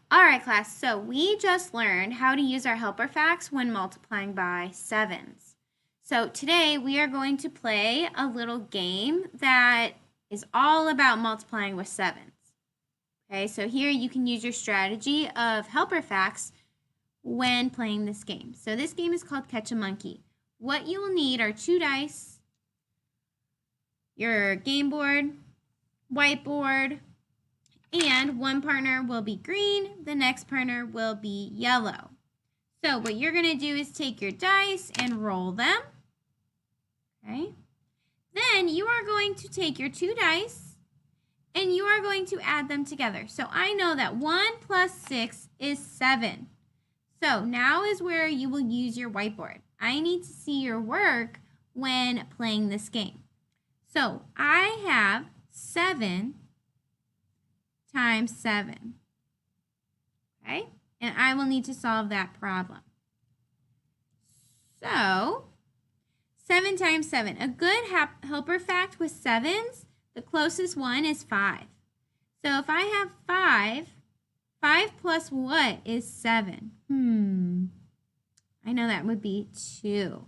All right, class, so we just learned how to use our helper facts when multiplying by sevens. So today we are going to play a little game that is all about multiplying with sevens. Okay, so here you can use your strategy of helper facts when playing this game. So this game is called Catch a Monkey. What you will need are 2 dice, your game board, whiteboard, and one partner will be green, the next partner will be yellow. So what you're going to do is take your dice and roll them. Okay. Then you are going to take your 2 dice and you are going to add them together. So I know that 1 plus 6 is 7. So now is where you will use your whiteboard. I need to see your work when playing this game. So I have 7 times 7. Okay? And I will need to solve that problem. So 7 times 7. A good helper fact with sevens, the closest one is 5. So if I have 5 plus what is 7? I know that would be 2.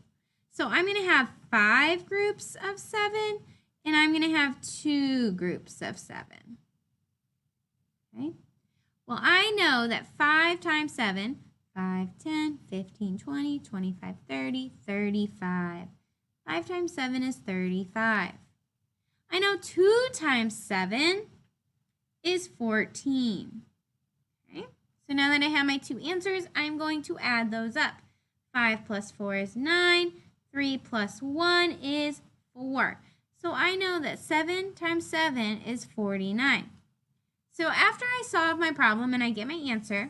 So I'm going to have 5 groups of 7, and I'm going to have 2 groups of 7. Okay? Well, I know that 5 times 7, 5, 10, 15, 20, 25, 30, 35. 5 times 7 is 35. I know 2 times 7 is 14. Okay? So now that I have my 2 answers, I'm going to add those up. 5 plus 4 is 9. 3 plus 1 is 4. So I know that 7 times 7 is 49. So after I solve my problem and I get my answer,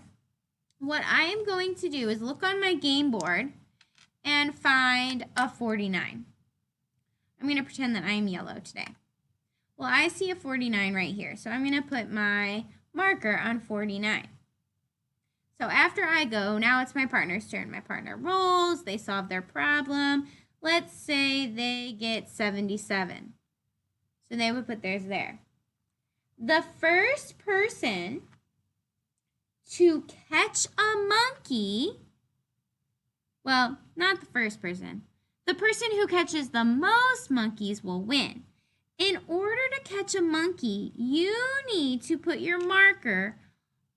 what I am going to do is look on my game board and find a 49. I'm going to pretend that I'm yellow today. Well, I see a 49 right here, so I'm going to put my marker on 49. So after I go, now it's my partner's turn. My partner rolls, they solve their problem. Let's say they get 77. So they would put theirs there. The first person to catch a monkey, well, not the first person. The person who catches the most monkeys will win. In order to catch a monkey, you need to put your marker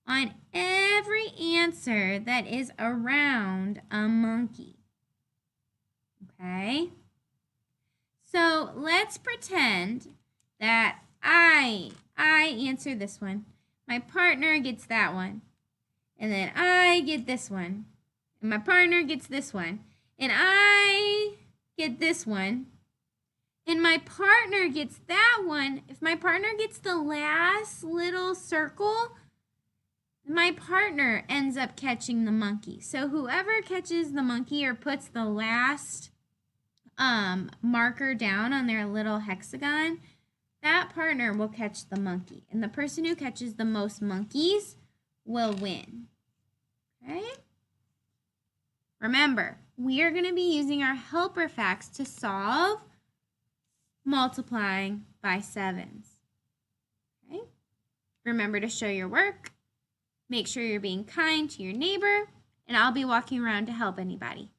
on every answer that is around a monkey. Okay? So let's pretend that I answer this one. My partner gets that one. And then I get this one. And my partner gets this one. And I get this one. And my partner gets that one. If my partner gets the last little circle, my partner ends up catching the monkey. So whoever catches the monkey or puts the last marker down on their little hexagon, that partner will catch the monkey. And the person who catches the most monkeys will win. Okay? Remember, we are going to be using our helper facts to solve multiplying by sevens. Okay? Remember to show your work. Make sure you're being kind to your neighbor, and I'll be walking around to help anybody.